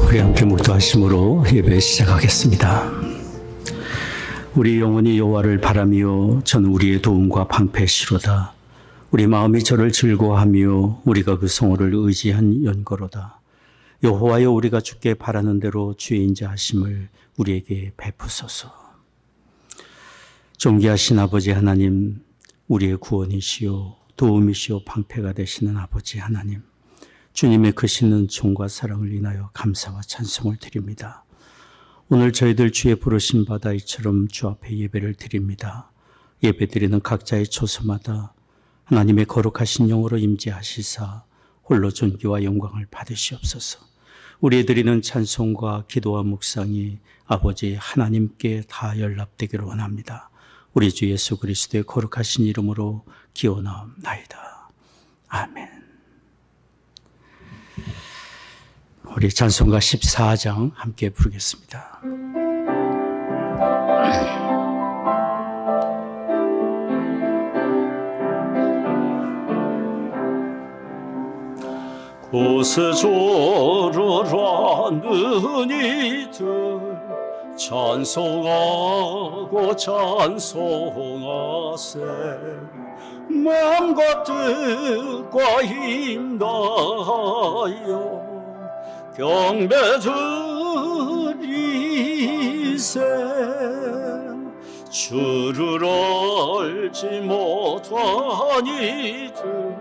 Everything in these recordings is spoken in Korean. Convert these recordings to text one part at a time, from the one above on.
우리 함께 묵도하심으로 예배 시작하겠습니다. 우리 영혼이 여호와를 바라며 저는 우리의 도움과 방패시로다. 우리 마음이 저를 즐거워하며 우리가 그 성호를 의지한 연거로다. 여호와여, 우리가 주께 바라는 대로 주의 인자하심을 우리에게 베푸소서. 존귀하신 아버지 하나님, 우리의 구원이시요 도움이시요 방패가 되시는 아버지 하나님, 주님의 크신 은총과 사랑을 인하여 감사와 찬송을 드립니다. 오늘 저희들 주의 부르심 받아 이처럼 주 앞에 예배를 드립니다. 예배드리는 각자의 초소마다 하나님의 거룩하신 영으로 임재하시사 홀로 존귀와 영광을 받으시옵소서. 우리 드리는 찬송과 기도와 묵상이 아버지 하나님께 다 연락되기를 원합니다. 우리 주 예수 그리스도의 거룩하신 이름으로 기원하옵나이다. 아멘. 우리 찬송가 14장 함께 부르겠습니다. 곳에 조르라는 이들 찬송하고 찬송하세. 마음과 뜻과 힘다하여 경배 드리세. 주를 알지 못한 이들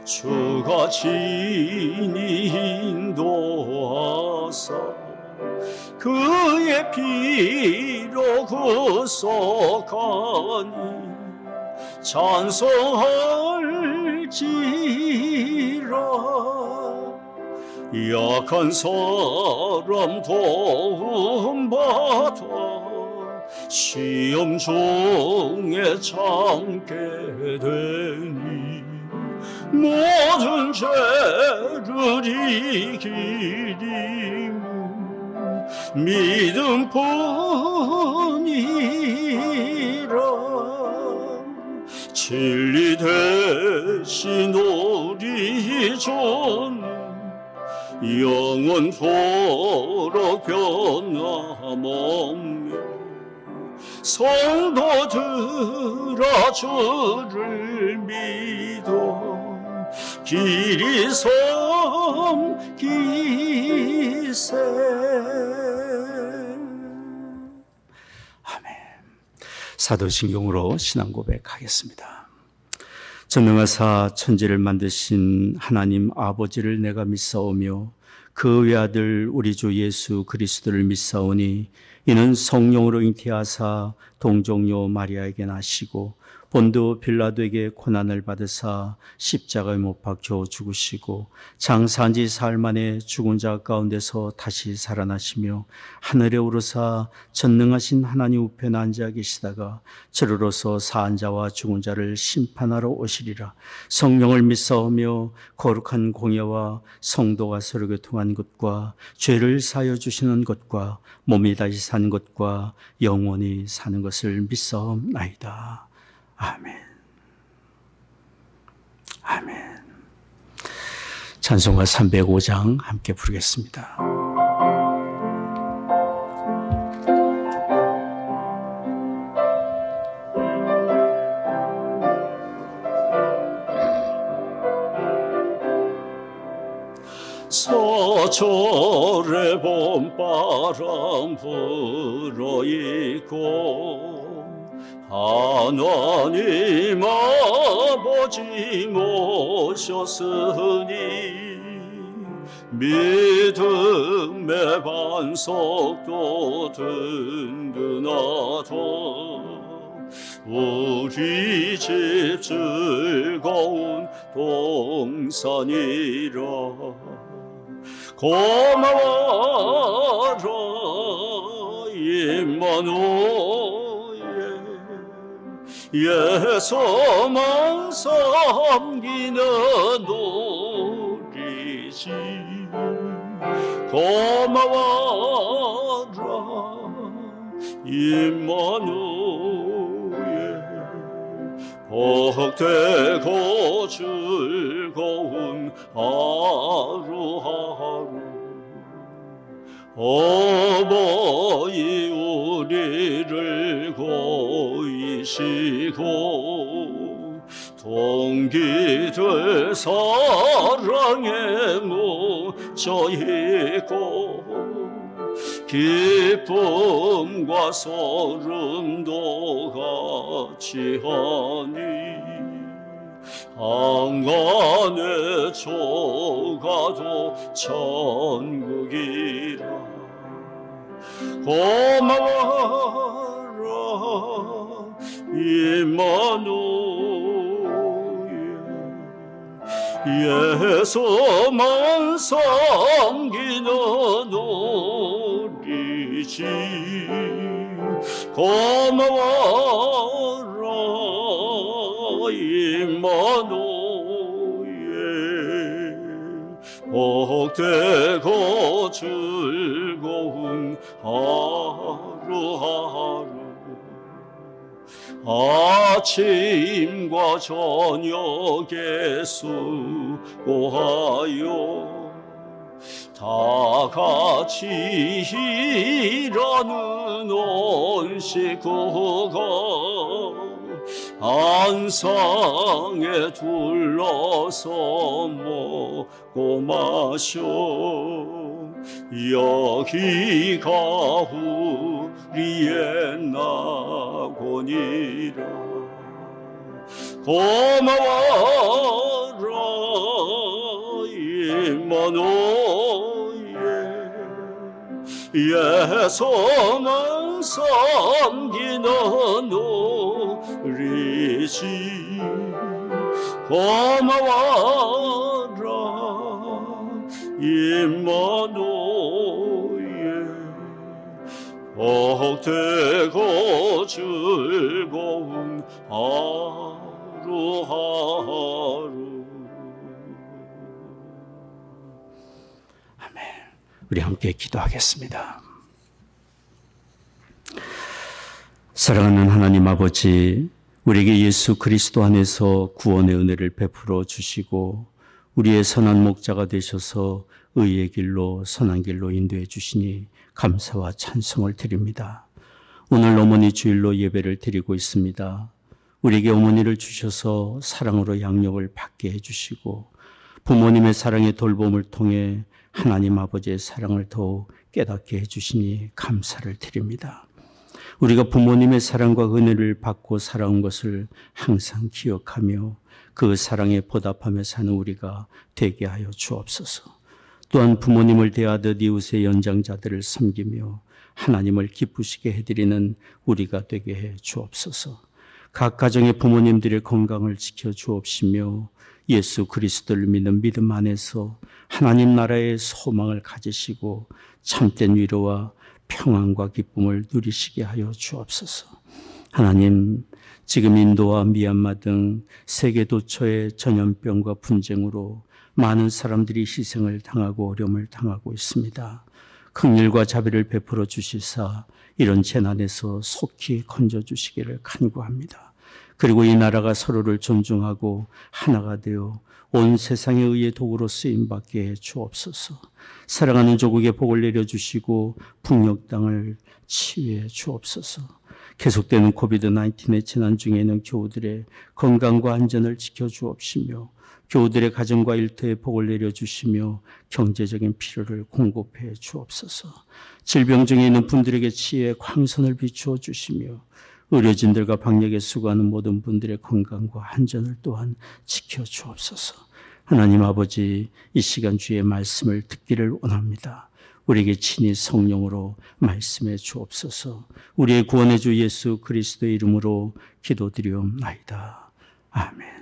주가 친히 인도하사 그의 피로 구속하니 찬송할지라. 약한 사람 도움받아 시험 중에 참게 되니 모든 죄를 이기리 믿음뿐이라. 진리 대신 우리 주님 영원토록 변함없네. 성도들아 주를 믿어 길이 섬기세. 아멘. 사도신경으로 신앙 고백하겠습니다. 전능하사 천지를 만드신 하나님 아버지를 내가 믿사오며 그 외아들 우리 주 예수 그리스도를 믿사오니 이는 성령으로 잉태하사 동정녀 마리아에게 나시고 본도 빌라도에게 고난을 받으사 십자가에 못 박혀 죽으시고 장사한 지 사흘 만에 죽은 자 가운데서 다시 살아나시며 하늘에 오르사 전능하신 하나님 우편에 앉아 계시다가 저리로서 사한 자와 죽은 자를 심판하러 오시리라. 성령을 믿사오며 거룩한 공예와 성도가 서로 교통한 것과 죄를 사하여 주시는 것과 몸이 다시 사는 것과 영원히 사는 것을 믿사옵나이다. 아멘. 아멘. 찬송가 305장 함께 부르겠습니다. 서철의 봄바람 불어있고 하나님 아버지 모셨으니 믿음의 반석도 든든하다. 우리 집 즐거운 동산이라. 고마워라 임마누엘 예수만 섬기는 우리 집. 고마워라 임마누엘 복되고 즐거운 하루하루. 어머니 우리를 고이시고 동기들 사랑에 묻혀있고 기쁨과 소름도 같이 하니 한간의 조가도 천국이라 고마워라 임마누엘 예수만 섬기는 우리지 고마워라 임마누엘 복되고 즐거운 하루하루 아침과 저녁에 수고하여 다 같이 일하는 온 식구가 안상에 둘러서 먹고 마셔 여기가 우리의 낙원이라 고마워라 임마누엘 예수만 섬기는 우리지 고마워라 임마누엘 복되고 즐거운 하루하루. 아멘. 우리 함께 기도하겠습니다. 사랑하는 하나님 아버지, 우리에게 예수 그리스도 안에서 구원의 은혜를 베풀어 주시고 우리의 선한 목자가 되셔서 의의 길로 선한 길로 인도해 주시니 감사와 찬송을 드립니다. 오늘 어머니 주일로 예배를 드리고 있습니다. 우리에게 어머니를 주셔서 사랑으로 양육을 받게 해주시고 부모님의 사랑의 돌봄을 통해 하나님 아버지의 사랑을 더욱 깨닫게 해주시니 감사를 드립니다. 우리가 부모님의 사랑과 은혜를 받고 살아온 것을 항상 기억하며 그 사랑에 보답하며 사는 우리가 되게 하여 주옵소서. 또한 부모님을 대하듯 이웃의 연장자들을 섬기며 하나님을 기쁘시게 해드리는 우리가 되게 해 주옵소서. 각 가정의 부모님들의 건강을 지켜 주옵시며 예수 그리스도를 믿는 믿음 안에서 하나님 나라의 소망을 가지시고 참된 위로와 평안과 기쁨을 누리시게 하여 주옵소서. 하나님, 지금 인도와 미얀마 등 세계 도처의 전염병과 분쟁으로 많은 사람들이 희생을 당하고 어려움을 당하고 있습니다. 긍휼과 자비를 베풀어 주시사 이런 재난에서 속히 건져주시기를 간구합니다. 그리고 이 나라가 서로를 존중하고 하나가 되어 온 세상에 의의 도구로 쓰임받게 해 주옵소서. 사랑하는 조국에 복을 내려주시고 북녘 땅을 치유해 주옵소서. 계속되는 코비드-19의 재난 중에는 교우들의 건강과 안전을 지켜주옵시며 교우들의 가정과 일터에 복을 내려주시며 경제적인 필요를 공급해 주옵소서. 질병 중에 있는 분들에게 치유의 광선을 비추어 주시며 의료진들과 방역에 수고하는 모든 분들의 건강과 안전을 또한 지켜 주옵소서. 하나님 아버지, 이 시간 주의 말씀을 듣기를 원합니다. 우리에게 친히 성령으로 말씀해 주옵소서. 우리의 구원의 주 예수 그리스도의 이름으로 기도드리옵나이다. 아멘.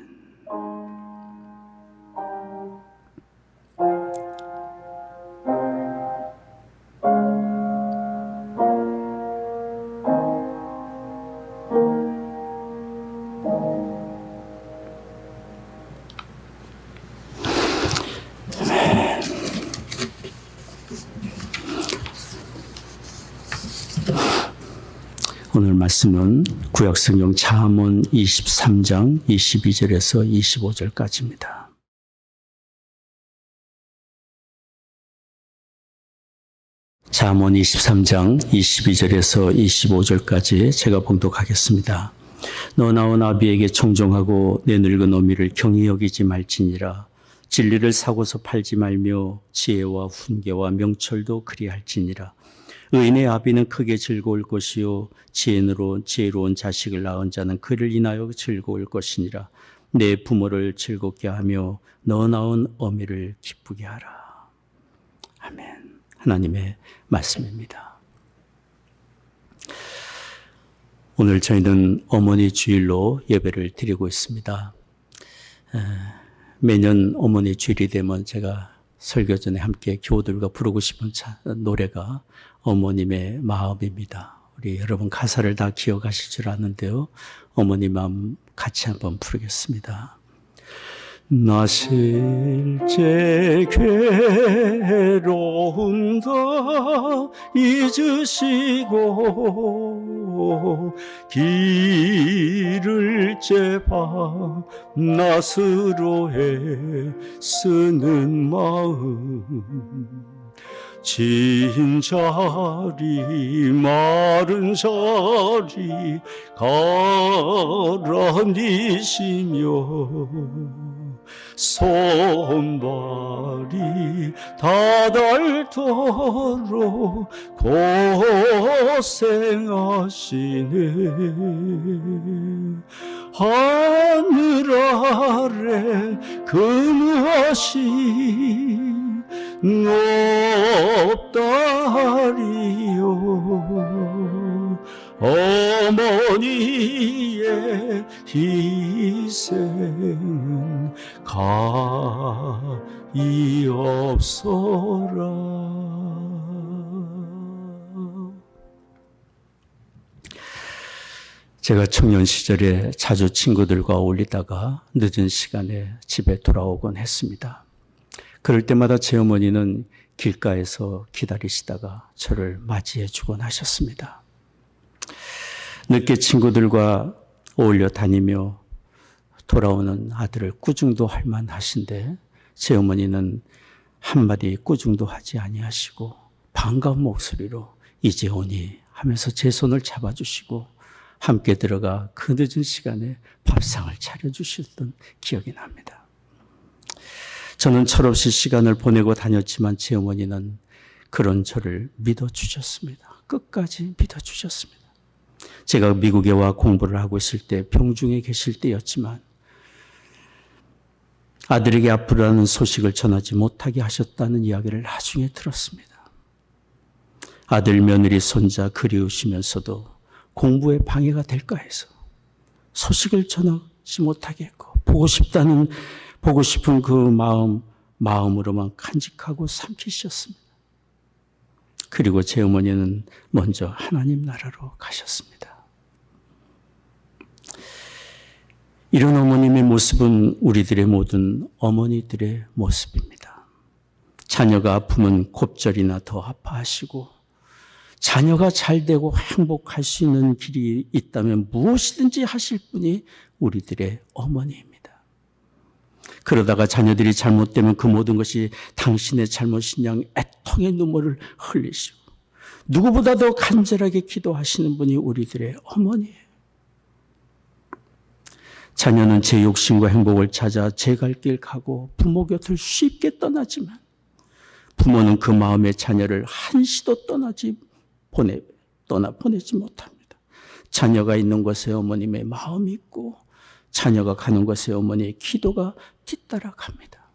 오늘 말씀은 구약성경 잠언 23장 22절에서 25절까지입니다. 잠언 23장 22절에서 25절까지 제가 봉독하겠습니다. 너 나온 아비에게 청종하고 내 늙은 어미를 경히 여기지 말지니라. 진리를 사고서 팔지 말며 지혜와 훈계와 명철도 그리할지니라. 의인의 아비는 크게 즐거울 것이요 지혜로운 자식을 낳은 자는 그를 인하여 즐거울 것이니라. 내 부모를 즐겁게 하며 너 낳은 어미를 기쁘게 하라. 아멘. 하나님의 말씀입니다. 오늘 저희는 어머니 주일로 예배를 드리고 있습니다. 매년 어머니 주일이 되면 제가 설교 전에 함께 교우들과 부르고 싶은 노래가 어머님의 마음입니다. 우리 여러분 가사를 다 기억하실 줄 아는데요. 어머니 마음 같이 한번 부르겠습니다. 나 실제 괴로움도 잊으시고 길을 제바 나스로 애쓰는 마음 진 자리 마른 자리 가라니시며 손발이 다닳도록 고생하시네. 하늘 아래 그 무엇이 높다리요. 어머니의 희생은 가히 없어라. 제가 청년 시절에 자주 친구들과 어울리다가 늦은 시간에 집에 돌아오곤 했습니다. 그럴 때마다 제 어머니는 길가에서 기다리시다가 저를 맞이해 주곤 하셨습니다. 늦게 친구들과 어울려 다니며 돌아오는 아들을 꾸중도 할 만하신데 제 어머니는 한마디 꾸중도 하지 아니하시고 반가운 목소리로 이제 오니 하면서 제 손을 잡아주시고 함께 들어가 그 늦은 시간에 밥상을 차려주셨던 기억이 납니다. 저는 철없이 시간을 보내고 다녔지만 제 어머니는 그런 저를 믿어주셨습니다. 끝까지 믿어주셨습니다. 제가 미국에 와 공부를 하고 있을 때 병중에 계실 때였지만 아들에게 아프다는 소식을 전하지 못하게 하셨다는 이야기를 나중에 들었습니다. 아들, 며느리, 손자 그리우시면서도 공부에 방해가 될까 해서 소식을 전하지 못하게 했고 보고 싶은 그 마음으로만 간직하고 삼키셨습니다. 그리고 제 어머니는 먼저 하나님 나라로 가셨습니다. 이런 어머님의 모습은 우리들의 모든 어머니들의 모습입니다. 자녀가 아프면 곱절이나 더 아파하시고 자녀가 잘되고 행복할 수 있는 길이 있다면 무엇이든지 하실 분이 우리들의 어머니입니다. 그러다가 자녀들이 잘못되면 그 모든 것이 당신의 잘못인 양 애통의 눈물을 흘리시고 누구보다 더 간절하게 기도하시는 분이 우리들의 어머니예요. 자녀는 제 욕심과 행복을 찾아 제 갈 길 가고 부모 곁을 쉽게 떠나지만 부모는 그 마음의 자녀를 한시도 보내지 못합니다. 자녀가 있는 곳에 어머님의 마음이 있고 자녀가 가는 곳에 어머니의 기도가 뒤따라갑니다.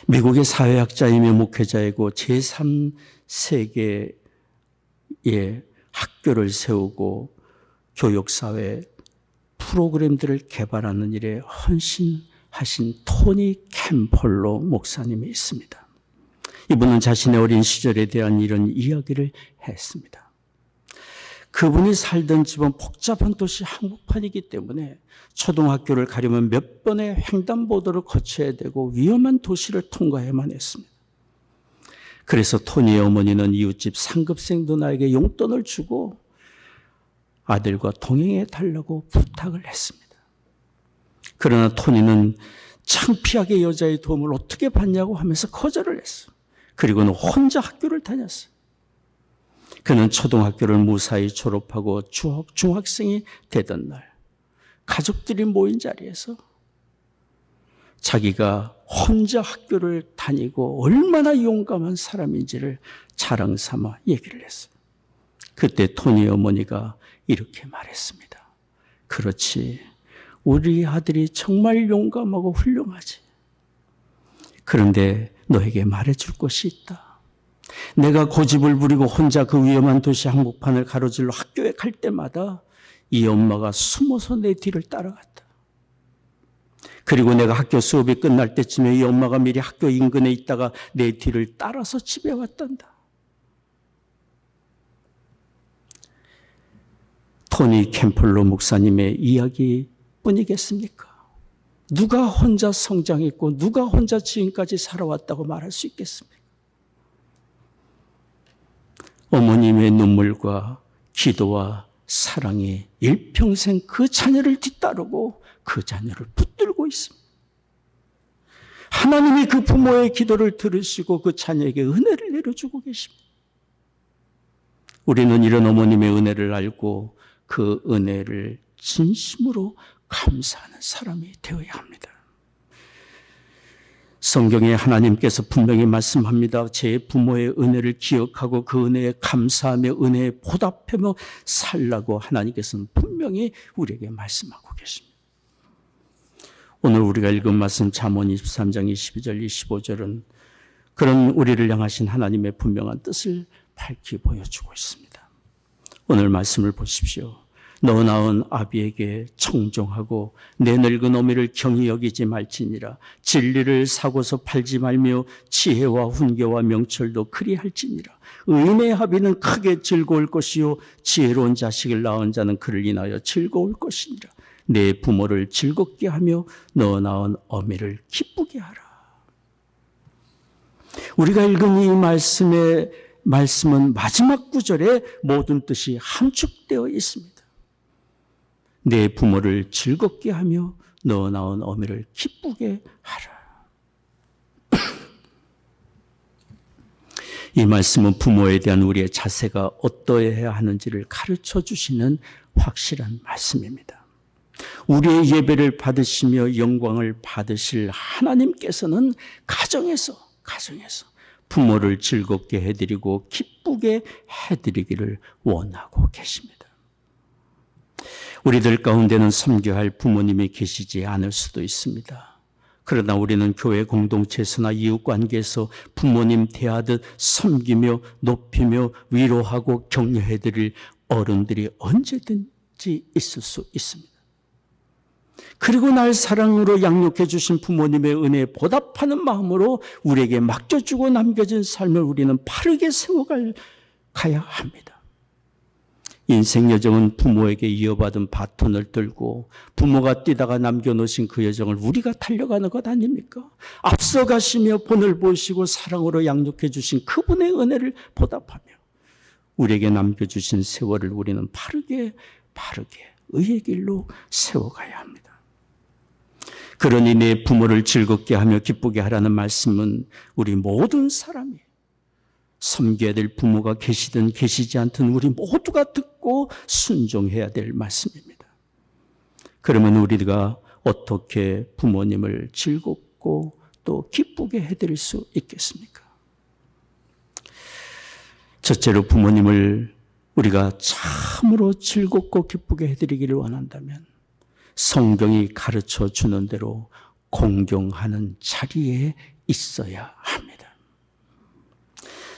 미국의 사회학자이며 목회자이고 제3세계의 학교를 세우고 교육사회 프로그램들을 개발하는 일에 헌신하신 토니 캠펄로 목사님이 있습니다. 이분은 자신의 어린 시절에 대한 이런 이야기를 했습니다. 그분이 살던 집은 복잡한 도시 한복판이기 때문에 초등학교를 가려면 몇 번의 횡단보도를 거쳐야 되고 위험한 도시를 통과해야만 했습니다. 그래서 토니의 어머니는 이웃집 상급생 누나에게 용돈을 주고 아들과 동행해 달라고 부탁을 했습니다. 그러나 토니는 창피하게 여자의 도움을 어떻게 받냐고 하면서 거절을 했어요. 그리고는 혼자 학교를 다녔어요. 그는 초등학교를 무사히 졸업하고 중학생이 되던 날 가족들이 모인 자리에서 자기가 혼자 학교를 다니고 얼마나 용감한 사람인지를 자랑 삼아 얘기를 했어요. 그때 토니 어머니가 이렇게 말했습니다. 그렇지, 우리 아들이 정말 용감하고 훌륭하지. 그런데 너에게 말해줄 것이 있다. 내가 고집을 부리고 혼자 그 위험한 도시 한복판을 가로질러 학교에 갈 때마다 이 엄마가 숨어서 내 뒤를 따라갔다. 그리고 내가 학교 수업이 끝날 때쯤에 이 엄마가 미리 학교 인근에 있다가 내 뒤를 따라서 집에 왔단다. 토니 캠플러 목사님의 이야기뿐이겠습니까? 누가 혼자 성장했고 누가 혼자 지금까지 살아왔다고 말할 수 있겠습니까? 어머님의 눈물과 기도와 사랑이 일평생 그 자녀를 뒤따르고 그 자녀를 붙들고 있습니다. 하나님이 그 부모의 기도를 들으시고 그 자녀에게 은혜를 내려주고 계십니다. 우리는 이런 어머님의 은혜를 알고 그 은혜를 진심으로 감사하는 사람이 되어야 합니다. 성경에 하나님께서 분명히 말씀합니다. 제 부모의 은혜를 기억하고 그 은혜에 감사하며 은혜에 보답하며 살라고 하나님께서는 분명히 우리에게 말씀하고 계십니다. 오늘 우리가 읽은 말씀 잠언 23장 22절 25절은 그런 우리를 향하신 하나님의 분명한 뜻을 밝히 보여주고 있습니다. 오늘 말씀을 보십시오. 너 낳은 아비에게 청종하고 내 늙은 어미를 경히 여기지 말지니라. 진리를 사고서 팔지 말며 지혜와 훈계와 명철도 그리할지니라. 의인의 합의는 크게 즐거울 것이요 지혜로운 자식을 낳은 자는 그를 인하여 즐거울 것이니라. 내 부모를 즐겁게 하며 너 낳은 어미를 기쁘게 하라. 우리가 읽은 이 말씀은 마지막 구절에 모든 뜻이 함축되어 있습니다. 내 부모를 즐겁게 하며 너 낳은 어미를 기쁘게 하라. 이 말씀은 부모에 대한 우리의 자세가 어떠해야 하는지를 가르쳐 주시는 확실한 말씀입니다. 우리의 예배를 받으시며 영광을 받으실 하나님께서는 가정에서 부모를 즐겁게 해드리고 기쁘게 해드리기를 원하고 계십니다. 우리들 가운데는 섬겨할 부모님이 계시지 않을 수도 있습니다. 그러나 우리는 교회 공동체에서나 이웃관계에서 부모님 대하듯 섬기며 높이며 위로하고 격려해드릴 어른들이 언제든지 있을 수 있습니다. 그리고 날 사랑으로 양육해 주신 부모님의 은혜에 보답하는 마음으로 우리에게 맡겨주고 남겨진 삶을 우리는 바르게 세워가야 합니다. 인생 여정은 부모에게 이어받은 바톤을 들고 부모가 뛰다가 남겨놓으신 그 여정을 우리가 달려가는 것 아닙니까? 앞서가시며 본을 보시고 사랑으로 양육해 주신 그분의 은혜를 보답하며 우리에게 남겨주신 세월을 우리는 바르게 의의 길로 세워가야 합니다. 그러니 내 부모를 즐겁게 하며 기쁘게 하라는 말씀은 우리 모든 사람이 섬겨야 될 부모가 계시든 계시지 않든 우리 모두가 듣고 순종해야 될 말씀입니다. 그러면 우리가 어떻게 부모님을 즐겁고 또 기쁘게 해드릴 수 있겠습니까? 첫째로 부모님을 우리가 참으로 즐겁고 기쁘게 해드리기를 원한다면 성경이 가르쳐 주는 대로 공경하는 자리에 있어야 합니다.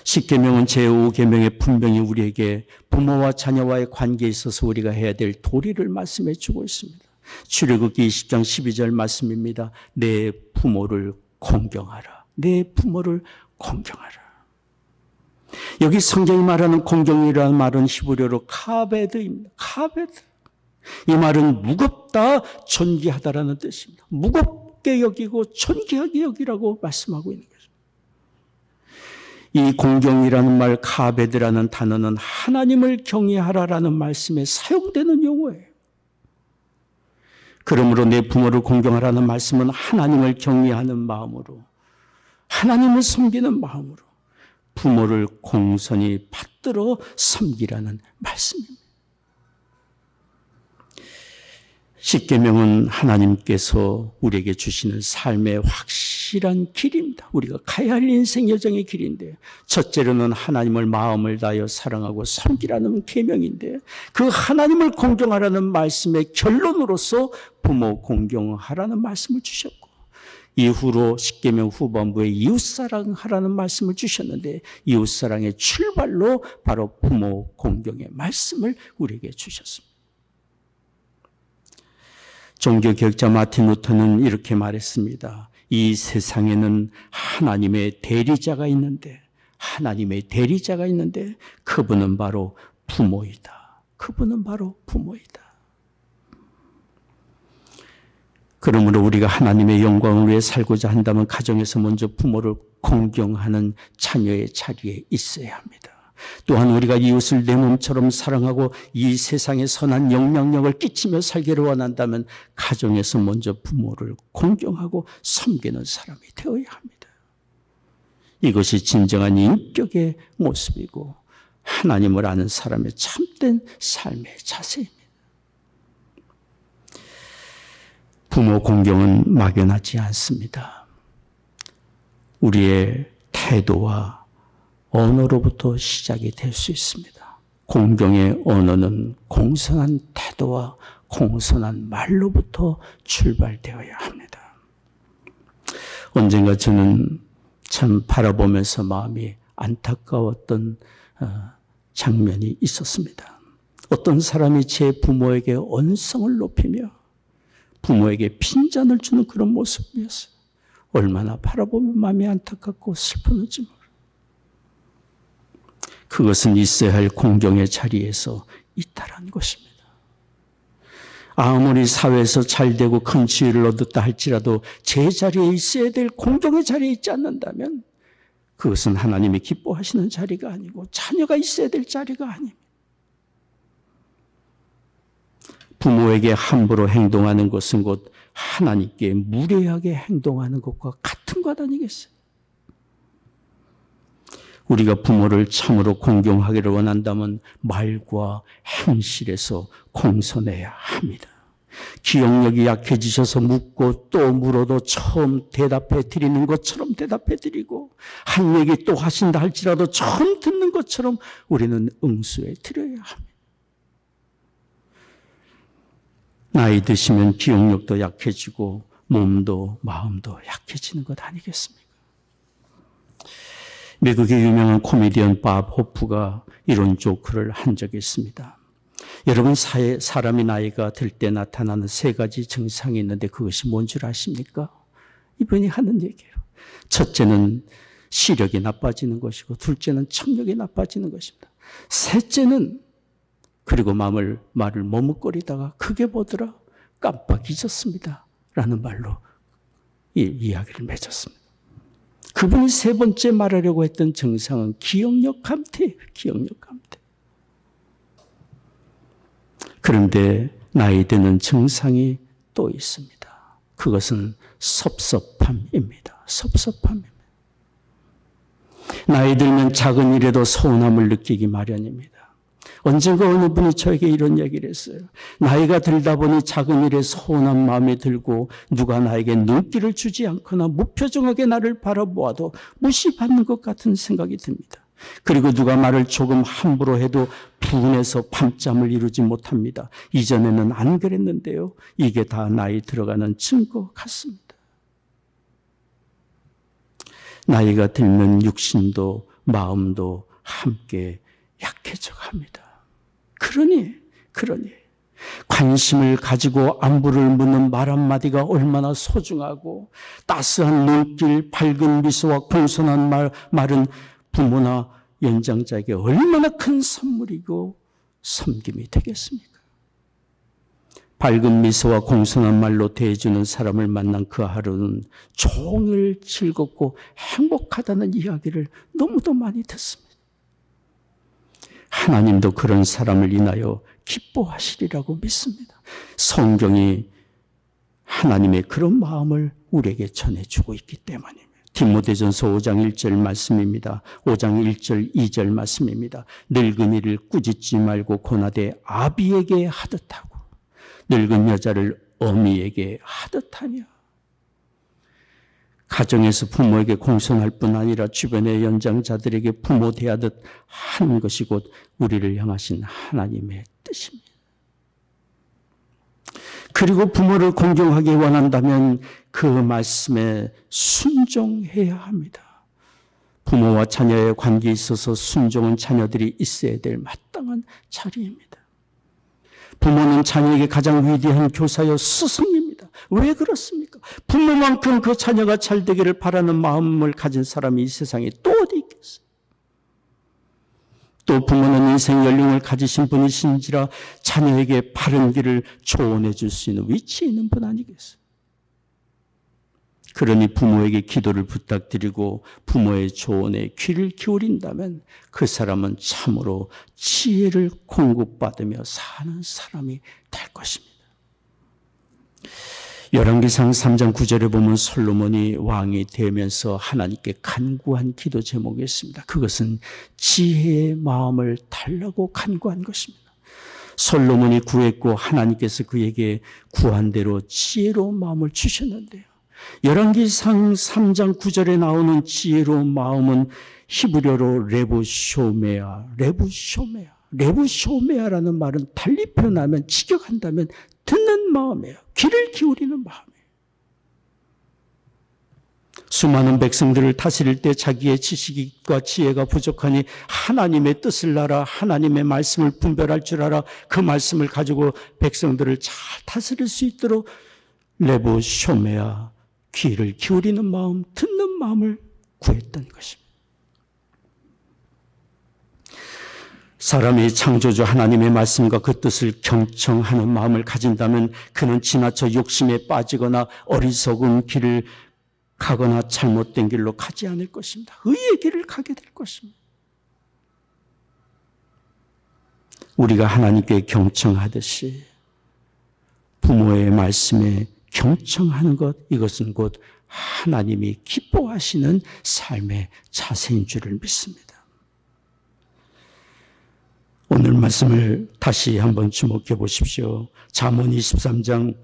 십계명은 제5계명에 분명히 우리에게 부모와 자녀와의 관계에 있어서 우리가 해야 될 도리를 말씀해 주고 있습니다. 출애굽기 20장 12절 말씀입니다. 내 부모를 공경하라. 내 부모를 공경하라. 여기 성경이 말하는 공경이라는 말은 히브리어로 카베드입니다. 카베드. 이 말은 무겁다, 존귀하다라는 뜻입니다. 무겁게 여기고 존귀하게 여기라고 말씀하고 있는 거죠. 이 공경이라는 말, 카베드라는 단어는 하나님을 경외하라라는 말씀에 사용되는 용어예요. 그러므로 내 부모를 공경하라는 말씀은 하나님을 경외하는 마음으로, 하나님을 섬기는 마음으로, 부모를 공손히 받들어 섬기라는 말씀입니다. 십계명은 하나님께서 우리에게 주시는 삶의 확실한 길입니다. 우리가 가야 할 인생 여정의 길인데, 첫째로는 하나님을 마음을 다하여 사랑하고 섬기라는 계명인데, 그 하나님을 공경하라는 말씀의 결론으로서 부모 공경하라는 말씀을 주셨고, 이후로 십계명 후반부에 이웃사랑하라는 말씀을 주셨는데, 이웃사랑의 출발로 바로 부모 공경의 말씀을 우리에게 주셨습니다. 종교개혁자 마틴 루터는 이렇게 말했습니다. 이 세상에는 하나님의 대리자가 있는데 그분은 바로 부모이다. 그분은 바로 부모이다. 그러므로 우리가 하나님의 영광을 위해 살고자 한다면 가정에서 먼저 부모를 공경하는 자녀의 자리에 있어야 합니다. 또한 우리가 이웃을 내 몸처럼 사랑하고 이 세상에 선한 영향력을 끼치며 살기를 원한다면 가정에서 먼저 부모를 공경하고 섬기는 사람이 되어야 합니다. 이것이 진정한 인격의 모습이고 하나님을 아는 사람의 참된 삶의 자세입니다. 부모 공경은 막연하지 않습니다. 우리의 태도와 언어로부터 시작이 될 수 있습니다. 공경의 언어는 공손한 태도와 공손한 말로부터 출발되어야 합니다. 언젠가 저는 참 바라보면서 마음이 안타까웠던 장면이 있었습니다. 어떤 사람이 제 부모에게 언성을 높이며 부모에게 핀잔을 주는 그런 모습이었어요. 얼마나 바라보면 마음이 안타깝고 슬프는지 모르겠어요. 그것은 있어야 할 공경의 자리에서 있다라는 것입니다. 아무리 사회에서 잘되고 큰 지위를 얻었다 할지라도 제 자리에 있어야 될 공경의 자리에 있지 않는다면 그것은 하나님이 기뻐하시는 자리가 아니고 자녀가 있어야 될 자리가 아닙니다. 부모에게 함부로 행동하는 것은 곧 하나님께 무례하게 행동하는 것과 같은 것 아니겠어요? 우리가 부모를 참으로 공경하기를 원한다면 말과 행실에서 공손해야 합니다. 기억력이 약해지셔서 묻고 또 물어도 처음 대답해 드리는 것처럼 대답해 드리고 한 얘기 또 하신다 할지라도 처음 듣는 것처럼 우리는 응수해 드려야 합니다. 나이 드시면 기억력도 약해지고 몸도 마음도 약해지는 것 아니겠습니까? 미국의 유명한 코미디언 밥 호프가 이런 조크를 한 적이 있습니다. 여러분, 사람이 나이가 들 때 나타나는 세 가지 증상이 있는데 그것이 뭔 줄 아십니까? 이분이 하는 얘기예요. 첫째는 시력이 나빠지는 것이고, 둘째는 청력이 나빠지는 것입니다. 셋째는 그리고 말을 머뭇거리다가 크게 보더라 깜빡 잊었습니다 라는 말로 이 이야기를 맺었습니다. 그분이 세 번째 말하려고 했던 증상은 기억력 감퇴예요. 기억력 감퇴. 그런데 나이 드는 증상이 또 있습니다. 그것은 섭섭함입니다. 섭섭함입니다. 나이 들면 작은 일에도 서운함을 느끼기 마련입니다. 언젠가 어느 분이 저에게 이런 얘기를 했어요. 나이가 들다 보니 작은 일에 서운한 마음이 들고 누가 나에게 눈길을 주지 않거나 무표정하게 나를 바라보아도 무시받는 것 같은 생각이 듭니다. 그리고 누가 말을 조금 함부로 해도 분해서 밤잠을 이루지 못합니다. 이전에는 안 그랬는데요. 이게 다 나이 들어가는 증거 같습니다. 나이가 들면 육신도 마음도 함께 약해져 갑니다. 그러니 관심을 가지고 안부를 묻는 말 한마디가 얼마나 소중하고 따스한 눈길, 밝은 미소와 공손한 말은 부모나 연장자에게 얼마나 큰 선물이고 섬김이 되겠습니까? 밝은 미소와 공손한 말로 대해주는 사람을 만난 그 하루는 종일 즐겁고 행복하다는 이야기를 너무도 많이 듣습니다. 하나님도 그런 사람을 인하여 기뻐하시리라고 믿습니다. 성경이 하나님의 그런 마음을 우리에게 전해주고 있기 때문입니다. 디모데전서 5장 1절 말씀입니다. 5장 1절 2절 말씀입니다. 늙은이를 꾸짖지 말고 고나되 아비에게 하듯 하고 늙은 여자를 어미에게 하듯 하며. 가정에서 부모에게 공손할 뿐 아니라 주변의 연장자들에게 부모 대하듯 하는 것이 곧 우리를 향하신 하나님의 뜻입니다. 그리고 부모를 공경하기 원한다면 그 말씀에 순종해야 합니다. 부모와 자녀의 관계에 있어서 순종은 자녀들이 있어야 될 마땅한 자리입니다. 부모는 자녀에게 가장 위대한 교사여 스승입니다. 왜 그렇습니까? 부모만큼 그 자녀가 잘 되기를 바라는 마음을 가진 사람이 이 세상에 또 어디 있겠어요? 또 부모는 인생 연륜을 가지신 분이신지라 자녀에게 바른 길을 조언해 줄 수 있는 위치에 있는 분 아니겠어요? 그러니 부모에게 기도를 부탁드리고 부모의 조언에 귀를 기울인다면 그 사람은 참으로 지혜를 공급받으며 사는 사람이 될 것입니다. 열왕기상 3장 9절에 보면 솔로몬이 왕이 되면서 하나님께 간구한 기도 제목이 있습니다. 그것은 지혜의 마음을 달라고 간구한 것입니다. 솔로몬이 구했고 하나님께서 그에게 구한 대로 지혜로운 마음을 주셨는데요. 열왕기상 3장 9절에 나오는 지혜로운 마음은 히브리어로 레부쇼메아라는 말은 달리 표현하면 직역한다면 듣는 마음이에요. 귀를 기울이는 마음이에요. 수많은 백성들을 다스릴 때 자기의 지식과 지혜가 부족하니 하나님의 뜻을 알아, 하나님의 말씀을 분별할 줄 알아, 그 말씀을 가지고 백성들을 잘 다스릴 수 있도록 레부쇼메아, 귀를 기울이는 마음, 듣는 마음을 구했던 것입니다. 사람이 창조주 하나님의 말씀과 그 뜻을 경청하는 마음을 가진다면 그는 지나쳐 욕심에 빠지거나 어리석은 길을 가거나 잘못된 길로 가지 않을 것입니다. 의의 길을 가게 될 것입니다. 우리가 하나님께 경청하듯이 부모의 말씀에 경청하는 것, 이것은 곧 하나님이 기뻐하시는 삶의 자세인 줄을 믿습니다. 오늘 말씀을 다시 한번 주목해 보십시오. 잠언 23장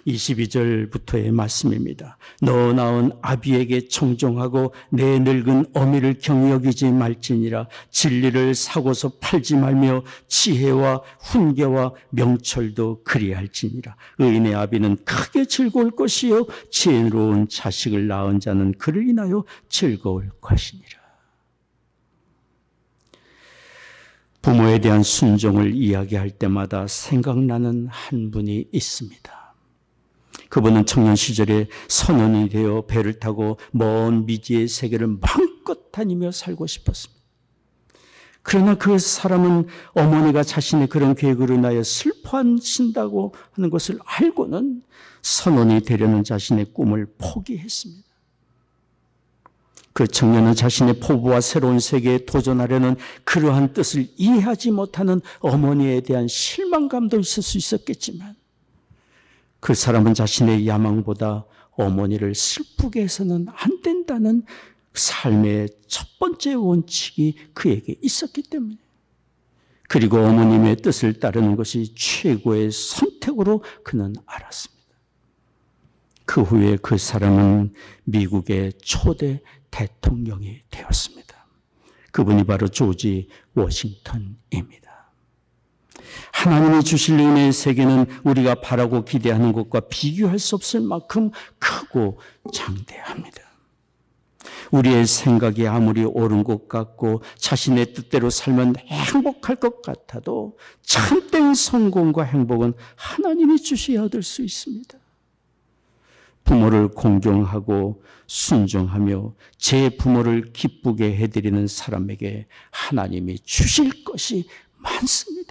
22절부터의 말씀입니다. 너 낳은 아비에게 청종하고 내 늙은 어미를 경히 여기지 말지니라. 진리를 사고서 팔지 말며 지혜와 훈계와 명철도 그리할지니라. 의인의 아비는 크게 즐거울 것이요 지혜로운 자식을 낳은 자는 그를 인하여 즐거울 것이니라. 부모에 대한 순종을 이야기할 때마다 생각나는 한 분이 있습니다. 그분은 청년 시절에 선원이 되어 배를 타고 먼 미지의 세계를 마음껏 다니며 살고 싶었습니다. 그러나 그 사람은 어머니가 자신의 그런 계획으로 인하여 슬퍼하신다고 하는 것을 알고는 선원이 되려는 자신의 꿈을 포기했습니다. 그 청년은 자신의 포부와 새로운 세계에 도전하려는 그러한 뜻을 이해하지 못하는 어머니에 대한 실망감도 있을 수 있었겠지만 그 사람은 자신의 야망보다 어머니를 슬프게 해서는 안 된다는 삶의 첫 번째 원칙이 그에게 있었기 때문에, 그리고 어머님의 뜻을 따르는 것이 최고의 선택으로 그는 알았습니다. 그 후에 그 사람은 미국의 초대 대통령이 되었습니다. 그분이 바로 조지 워싱턴입니다. 하나님이 주실 은혜의 세계는 우리가 바라고 기대하는 것과 비교할 수 없을 만큼 크고 장대합니다. 우리의 생각이 아무리 옳은 것 같고 자신의 뜻대로 살면 행복할 것 같아도 참된 성공과 행복은 하나님이 주셔야 얻을 수 있습니다. 부모를 공경하고 순종하며 제 부모를 기쁘게 해드리는 사람에게 하나님이 주실 것이 많습니다.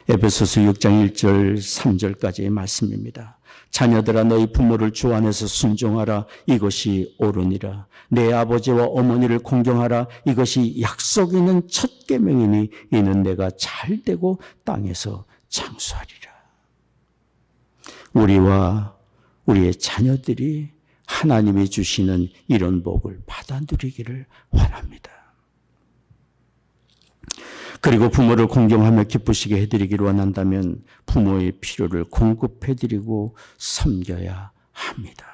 에베소서 6장 1절 3절까지의 말씀입니다. 자녀들아 너희 부모를 주 안에서 순종하라. 이것이 옳으니라. 내 아버지와 어머니를 공경하라. 이것이 약속 있는 첫 계명이니 이는 내가 잘되고 땅에서 장수하리라. 우리와 우리의 자녀들이 하나님이 주시는 이런 복을 받아 누리기를 원합니다. 그리고 부모를 공경하며 기쁘시게 해드리기를 원한다면 부모의 필요를 공급해드리고 섬겨야 합니다.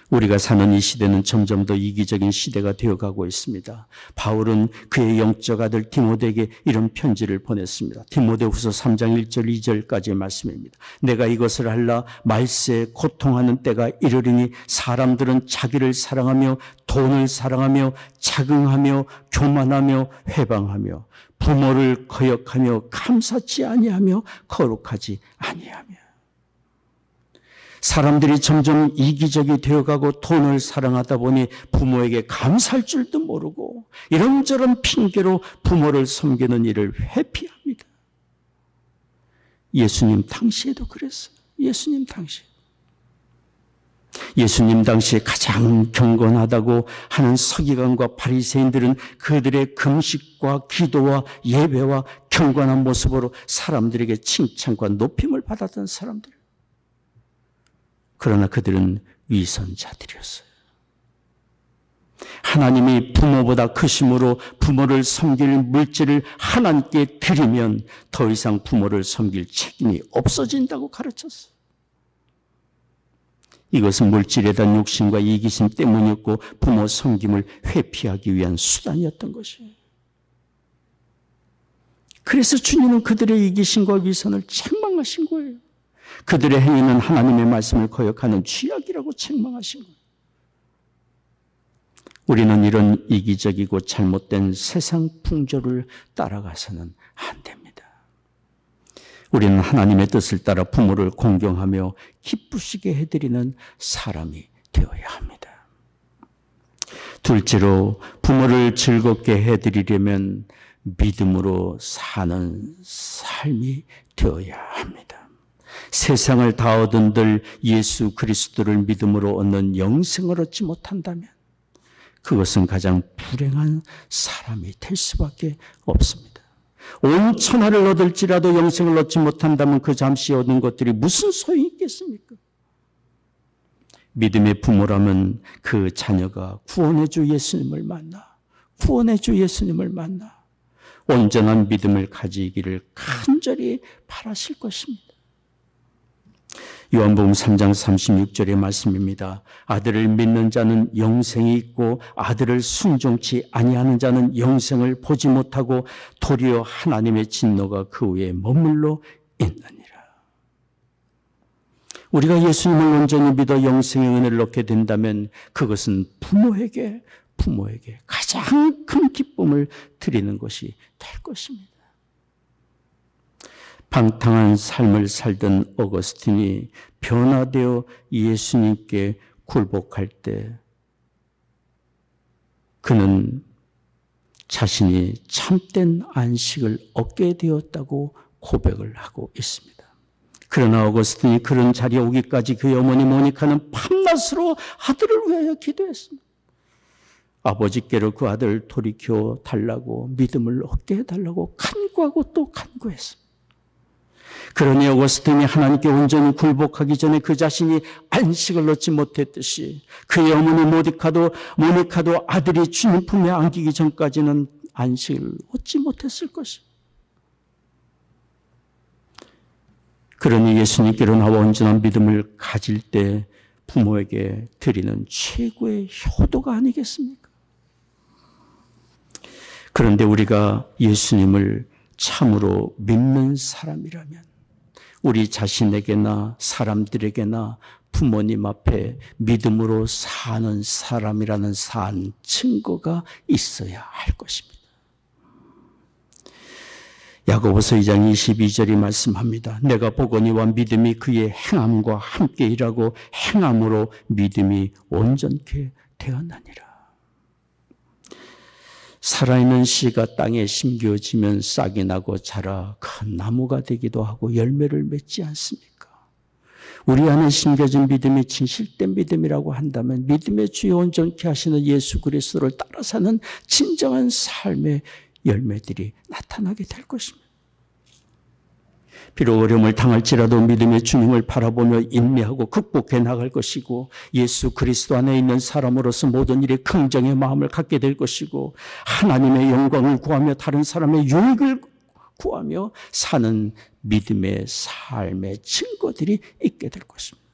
우리가 사는 이 시대는 점점 더 이기적인 시대가 되어가고 있습니다. 바울은 그의 영적 아들 디모데에게 이런 편지를 보냈습니다. 디모데후서 3장 1절 2절까지의 말씀입니다. 내가 이것을 할라 말세에 고통하는 때가 이르리니 사람들은 자기를 사랑하며 돈을 사랑하며 자긍하며 교만하며 회방하며 부모를 거역하며 감사치 아니하며 거룩하지 아니하며 사람들이 점점 이기적이 되어가고 돈을 사랑하다 보니 부모에게 감사할 줄도 모르고 이런저런 핑계로 부모를 섬기는 일을 회피합니다. 예수님 당시에도 그랬어요. 예수님 당시에 가장 경건하다고 하는 서기관과 바리새인들은 그들의 금식과 기도와 예배와 경건한 모습으로 사람들에게 칭찬과 높임을 받았던 사람들. 그러나 그들은 위선자들이었어요. 하나님이 부모보다 크심으로 부모를 섬길 물질을 하나님께 드리면 더 이상 부모를 섬길 책임이 없어진다고 가르쳤어요. 이것은 물질에 대한 욕심과 이기심 때문이었고 부모 섬김을 회피하기 위한 수단이었던 것이에요. 그래서 주님은 그들의 이기심과 위선을 책망하신 거예요. 그들의 행위는 하나님의 말씀을 거역하는 죄악이라고 책망하신 거예요. 우리는 이런 이기적이고 잘못된 세상 풍조를 따라가서는 안 됩니다. 우리는 하나님의 뜻을 따라 부모를 공경하며 기쁘시게 해드리는 사람이 되어야 합니다. 둘째로 부모를 즐겁게 해드리려면 믿음으로 사는 삶이 되어야 합니다. 세상을 다 얻은들 예수 그리스도를 믿음으로 얻는 영생을 얻지 못한다면 그것은 가장 불행한 사람이 될 수밖에 없습니다. 온 천하를 얻을지라도 영생을 얻지 못한다면 그 잠시 얻은 것들이 무슨 소용이 있겠습니까? 믿음의 부모라면 그 자녀가 구원의 주 예수님을 만나 온전한 믿음을 가지기를 간절히 바라실 것입니다. 요한복음 3장 36절의 말씀입니다. 아들을 믿는 자는 영생이 있고 아들을 순종치 아니하는 자는 영생을 보지 못하고 도리어 하나님의 진노가 그 위에 머물러 있느니라. 우리가 예수님을 온전히 믿어 영생의 은혜를 얻게 된다면 그것은 부모에게 가장 큰 기쁨을 드리는 것이 될 것입니다. 방탕한 삶을 살던 어거스틴이 변화되어 예수님께 굴복할 때 그는 자신이 참된 안식을 얻게 되었다고 고백을 하고 있습니다. 그러나 어거스틴이 그런 자리에 오기까지 그의 어머니 모니카는 밤낮으로 아들을 위하여 기도했습니다. 아버지께로 그 아들을 돌이켜 달라고 믿음을 얻게 해달라고 간구하고 또 간구했습니다. 그러니 어거스틴이 하나님께 온전히 굴복하기 전에 그 자신이 안식을 얻지 못했듯이 그의 어머니 모니카도 아들이 주님 품에 안기기 전까지는 안식을 얻지 못했을 것입니다. 그러니 예수님께로 나와 온전한 믿음을 가질 때 부모에게 드리는 최고의 효도가 아니겠습니까? 그런데 우리가 예수님을 참으로 믿는 사람이라면 우리 자신에게나 사람들에게나 부모님 앞에 믿음으로 사는 사람이라는 산 증거가 있어야 할 것입니다. 야고보서 2장 22절이 말씀합니다. 내가 보거니와 믿음이 그의 행함과 함께 일하고 행함으로 믿음이 온전케 되었나니라. 살아있는 씨가 땅에 심겨지면 싹이 나고 자라 큰 나무가 되기도 하고 열매를 맺지 않습니까? 우리 안에 심겨진 믿음이 진실된 믿음이라고 한다면 믿음의 주여 온전케 하시는 예수 그리스도를 따라 사는 진정한 삶의 열매들이 나타나게 될 것입니다. 비록 어려움을 당할지라도 믿음의 주님을 바라보며 인내하고 극복해 나갈 것이고 예수 그리스도 안에 있는 사람으로서 모든 일에 긍정의 마음을 갖게 될 것이고 하나님의 영광을 구하며 다른 사람의 유익을 구하며 사는 믿음의 삶의 증거들이 있게 될 것입니다.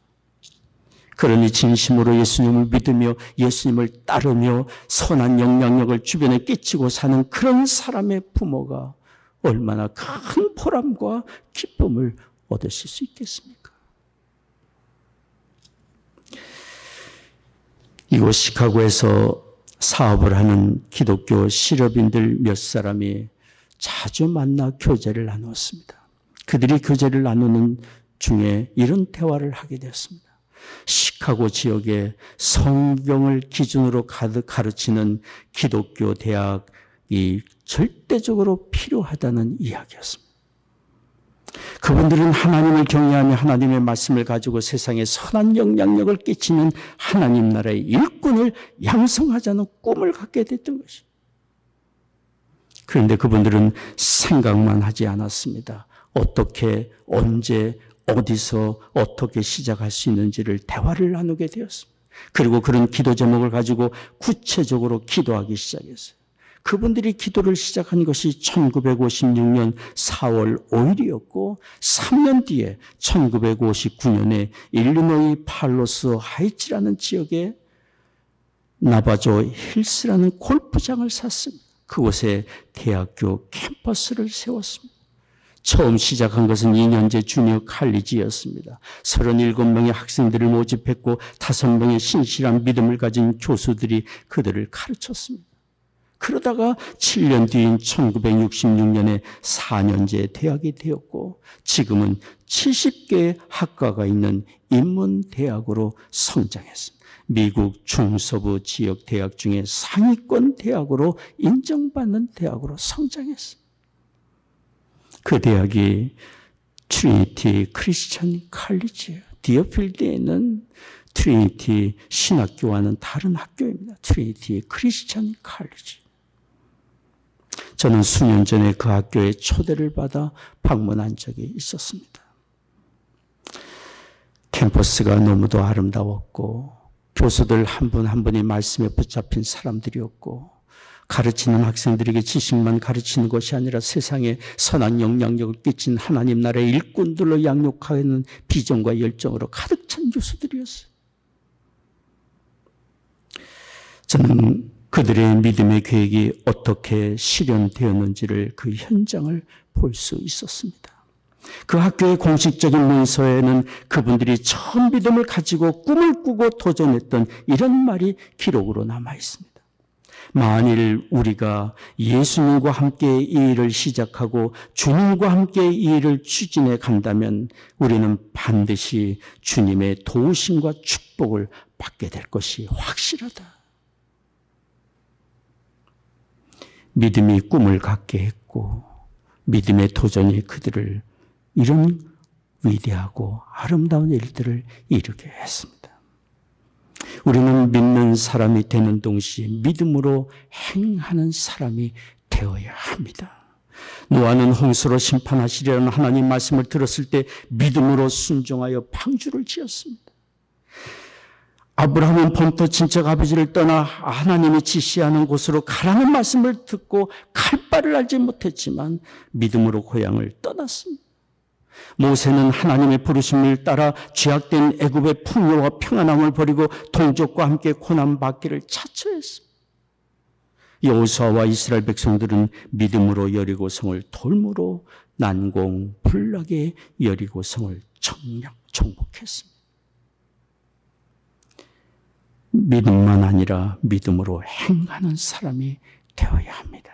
그러니 진심으로 예수님을 믿으며 예수님을 따르며 선한 영향력을 주변에 끼치고 사는 그런 사람의 부모가 얼마나 큰 보람과 기쁨을 얻으실 수 있겠습니까? 이곳 시카고에서 사업을 하는 기독교 실업인들 몇 사람이 자주 만나 교제를 나누었습니다. 그들이 교제를 나누는 중에 이런 대화를 하게 되었습니다. 시카고 지역에 성경을 기준으로 가르치는 기독교 대학이 절대적으로 필요하다는 이야기였습니다. 그분들은 하나님을 경외하며 하나님의 말씀을 가지고 세상에 선한 영향력을 끼치는 하나님 나라의 일꾼을 양성하자는 꿈을 갖게 됐던 것입니다. 그런데 그분들은 생각만 하지 않았습니다. 어떻게, 언제, 어디서 어떻게 시작할 수 있는지를 대화를 나누게 되었습니다. 그리고 그런 기도 제목을 가지고 구체적으로 기도하기 시작했어요. 그분들이 기도를 시작한 것이 1956년 4월 5일이었고 3년 뒤에 1959년에 일리노이 팔로스 하이츠라는 지역에 나바조 힐스라는 골프장을 샀습니다. 그곳에 대학교 캠퍼스를 세웠습니다. 처음 시작한 것은 2년제 주니어 칼리지였습니다. 37명의 학생들을 모집했고 5명의 신실한 믿음을 가진 교수들이 그들을 가르쳤습니다. 그러다가 7년 뒤인 1966년에 4년제 대학이 되었고 지금은 70개의 학과가 있는 인문대학으로 성장했습니다. 미국 중서부 지역 대학 중에 상위권 대학으로 인정받는 대학으로 성장했습니다. 그 대학이 트리니티 크리스천 칼리지예요. 디어필드에 있는 트리니티 신학교와는 다른 학교입니다. 트리니티 크리스천 칼리지. 저는 수년 전에 그 학교에 초대를 받아 방문한 적이 있었습니다. 캠퍼스가 너무도 아름다웠고 교수들 한 분 한 분이 말씀에 붙잡힌 사람들이었고 가르치는 학생들에게 지식만 가르치는 것이 아니라 세상에 선한 영향력을 끼친 하나님 나라의 일꾼들로 양육하는 비전과 열정으로 가득 찬 교수들이었어요. 저는 그들의 믿음의 계획이 어떻게 실현되었는지를 그 현장을 볼 수 있었습니다. 그 학교의 공식적인 문서에는 그분들이 처음 믿음을 가지고 꿈을 꾸고 도전했던 이런 말이 기록으로 남아 있습니다. 만일 우리가 예수님과 함께 이 일을 시작하고 주님과 함께 이 일을 추진해 간다면 우리는 반드시 주님의 도우심과 축복을 받게 될 것이 확실하다. 믿음이 꿈을 갖게 했고 믿음의 도전이 그들을 이런 위대하고 아름다운 일들을 이루게 했습니다. 우리는 믿는 사람이 되는 동시에 믿음으로 행하는 사람이 되어야 합니다. 노아는 홍수로 심판하시리라는 하나님 말씀을 들었을 때 믿음으로 순종하여 방주를 지었습니다. 아브라함은 본토 친척 아버지를 떠나 하나님이 지시하는 곳으로 가라는 말씀을 듣고 갈 바를 알지 못했지만 믿음으로 고향을 떠났습니다. 모세는 하나님의 부르심을 따라 죄악된 애굽의 풍요와 평안함을 버리고 동족과 함께 고난받기를 자처했습니다. 여호수아와 이스라엘 백성들은 믿음으로 여리고성을 돌무로 난공불락의 여리고성을 정복했습니다. 믿음만 아니라 믿음으로 행하는 사람이 되어야 합니다.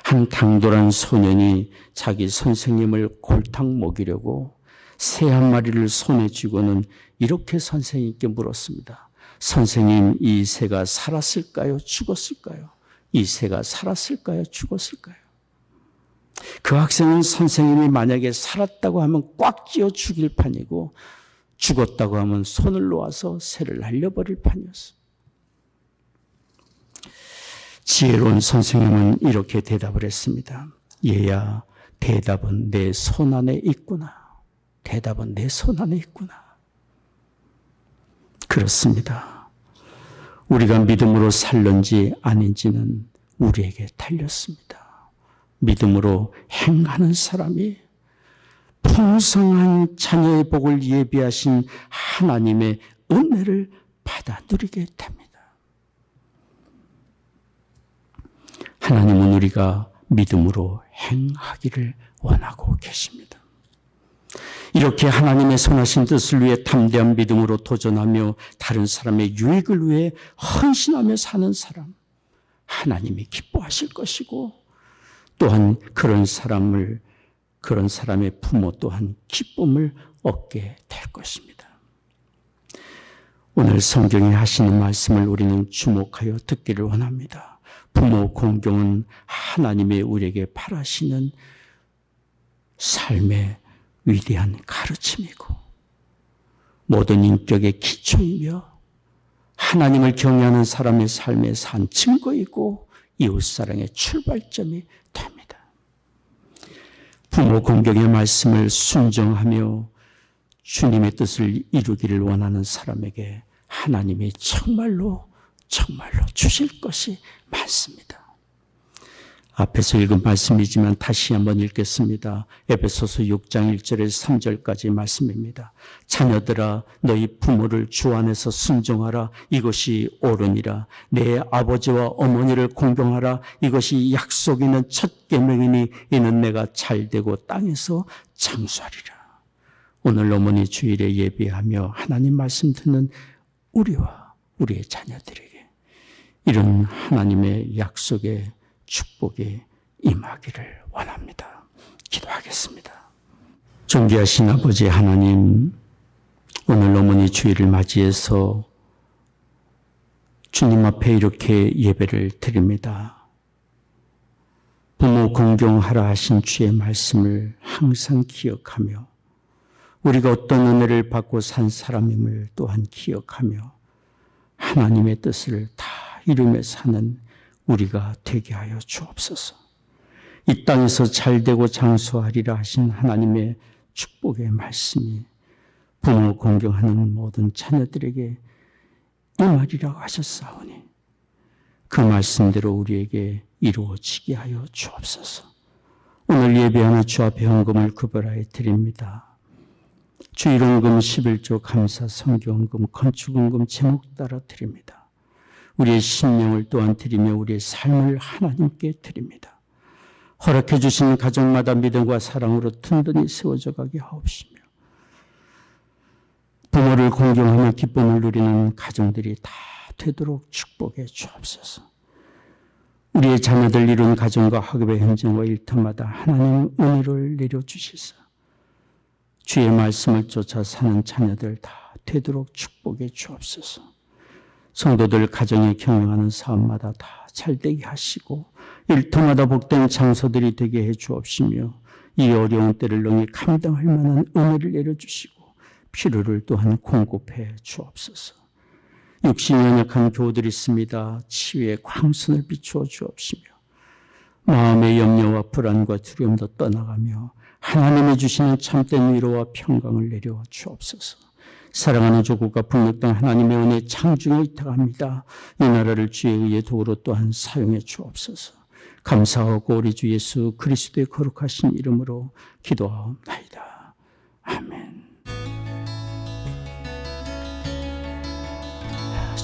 한 당돌한 소년이 자기 선생님을 골탕 먹이려고 새 한 마리를 손에 쥐고는 이렇게 선생님께 물었습니다. 선생님, 이 새가 살았을까요? 죽었을까요? 이 새가 살았을까요? 죽었을까요? 그 학생은 선생님이 만약에 살았다고 하면 꽉 쥐어 죽일 판이고 죽었다고 하면 손을 놓아서 새를 날려버릴 판이었습니다. 지혜로운 선생님은 이렇게 대답을 했습니다. 얘야, 대답은 내 손안에 있구나. 대답은 내 손안에 있구나. 그렇습니다. 우리가 믿음으로 살는지 아닌지는 우리에게 달렸습니다. 믿음으로 행하는 사람이 풍성한 자녀의 복을 예비하신 하나님의 은혜를 받아 누리게 됩니다. 하나님은 우리가 믿음으로 행하기를 원하고 계십니다. 이렇게 하나님의 선하신 뜻을 위해 담대한 믿음으로 도전하며 다른 사람의 유익을 위해 헌신하며 사는 사람, 하나님이 기뻐하실 것이고, 또한 그런 사람의 부모 또한 기쁨을 얻게 될 것입니다. 오늘 성경에 하시는 말씀을 우리는 주목하여 듣기를 원합니다. 부모 공경은 하나님의 우리에게 바라시는 삶의 위대한 가르침이고 모든 인격의 기초이며 하나님을 경외하는 사람의 삶의 산 증거이고 이웃사랑의 출발점이 됩니다. 부모 공경의 말씀을 순종하며 주님의 뜻을 이루기를 원하는 사람에게 하나님이 정말로 주실 것이 많습니다. 앞에서 읽은 말씀이지만 다시 한번 읽겠습니다. 에베소서 6장 1절에서 3절까지 말씀입니다. 자녀들아 너희 부모를 주 안에서 순종하라. 이것이 옳으니라. 내 아버지와 어머니를 공경하라. 이것이 약속 있는 첫 계명이니 이는 내가 잘되고 땅에서 장수하리라. 오늘 어머니 주일에 예배하며 하나님 말씀 듣는 우리와 우리의 자녀들에게 이런 하나님의 약속의 축복이 임하기를 원합니다. 기도하겠습니다. 존귀하신 아버지 하나님, 오늘 어머니 주일을 맞이해서 주님 앞에 이렇게 예배를 드립니다. 부모 공경하라 하신 주의 말씀을 항상 기억하며 우리가 어떤 은혜를 받고 산 사람임을 또한 기억하며 하나님의 뜻을 다 이루며 사는 우리가 되게 하여 주옵소서. 이 땅에서 잘되고 장수하리라 하신 하나님의 축복의 말씀이 부모 공경하는 모든 자녀들에게 임하리라고 하셨사오니 그 말씀대로 우리에게 이루어지게 하여 주옵소서. 오늘 예배하는 주 앞에 헌금을 구별하여 드립니다. 주일헌금 11조 감사 성교헌금 건축헌금 제목 따라 드립니다. 우리의 심령을 또한 드리며 우리의 삶을 하나님께 드립니다. 허락해 주신 가정마다 믿음과 사랑으로 든든히 세워져 가게 하옵시며 부모를 공경하며 기쁨을 누리는 가정들이 다 되도록 축복해 주옵소서. 우리의 자녀들 이룬 가정과 학업의 현장과 일터마다 하나님 은혜를 내려주시사 주의 말씀을 쫓아 사는 자녀들 다 되도록 축복해 주옵소서. 성도들 가정에 경영하는 사업마다 다 잘되게 하시고 일터마다 복된 장소들이 되게 해 주옵시며 이 어려운 때를 능히 감당할 만한 은혜를 내려주시고 필요를 또한 공급해 주옵소서. 육신이 연약한 교우들이 있습니다. 치유의 광선을 비추어 주옵시며 마음의 염려와 불안과 두려움도 떠나가며 하나님이 주시는 참된 위로와 평강을 내려 주옵소서. 사랑하는 조국과 북녘 땅 하나님의 은혜 창중에 의탁합니다. 이 나라를 주의 의의 도구로 또한 사용해 주옵소서. 감사하고 우리 주 예수 그리스도의 거룩하신 이름으로 기도하옵나이다. 아멘.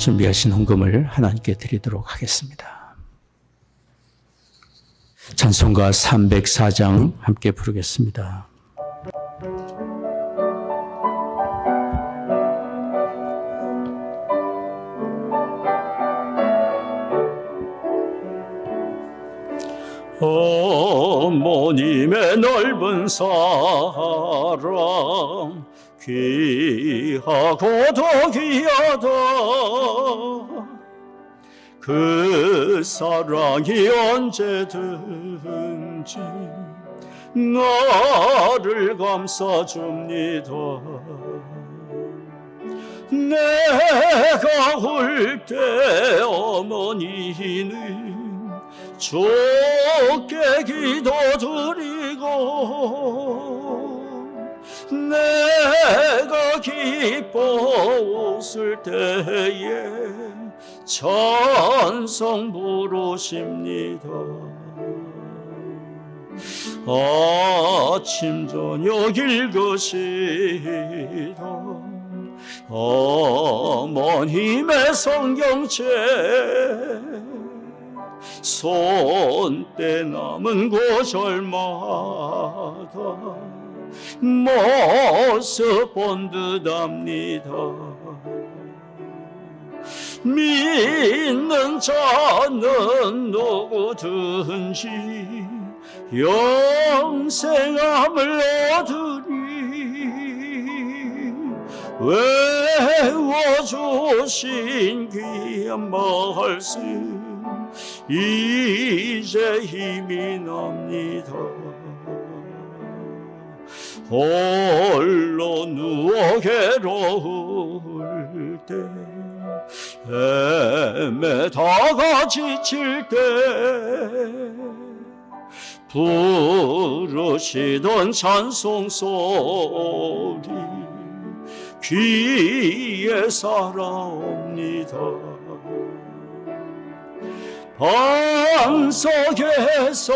준비하신 헌금을 하나님께 드리도록 하겠습니다. 찬송가 304장 함께 부르겠습니다. 어머님의 넓은 사랑 귀하고도 귀하다. 그 사랑이 언제든지 나를 감싸줍니다. 내가 울 때 어머니는 주께 기도드리고 내가 기뻐 웃을 때에 찬송 부르십니다. 아침 저녁 읽으시다 어머님의 성경책 손때 남은 구절마다 모습 본 듯합니다. 믿는 자는 누구든지 영생함을 얻으리. 외워주신 귀한 말씀 이제 힘이 납니다. 홀로 누워 괴로울 때 헤매다가 지칠 때 부르시던 찬송 소리 귀에 살아옵니다. 밤속에서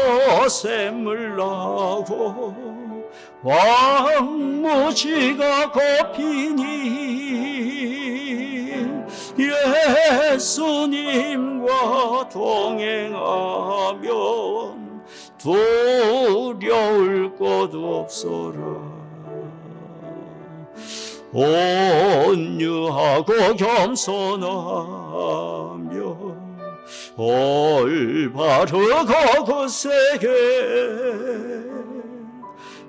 샘물 나고 왕무지가 꼽히니 예수님과 동행하면 두려울 것 없어라. 온유하고 겸손하며 올바르고 굳세게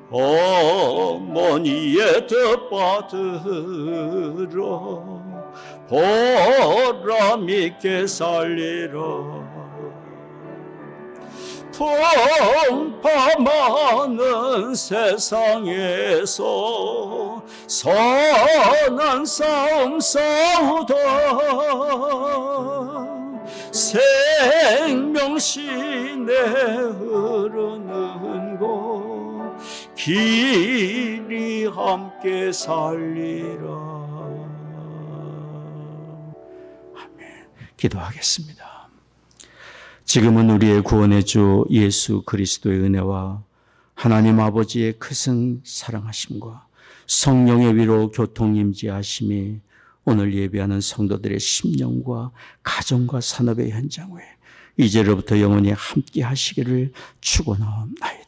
어머니의 뜻 받들어 보람 있게 살리라. 풍파많은 세상에서 선한 싸움 싸우다 생명신에 흐르는 곳 길이 함께 살리라. 아멘. 기도하겠습니다. 지금은 우리의 구원의 주 예수 그리스도의 은혜와 하나님 아버지의 크신 사랑하심과 성령의 위로 교통임재하심이 오늘 예배하는 성도들의 심령과 가정과 산업의 현장 위에 이제로부터 영원히 함께 하시기를 축원하옵나이다.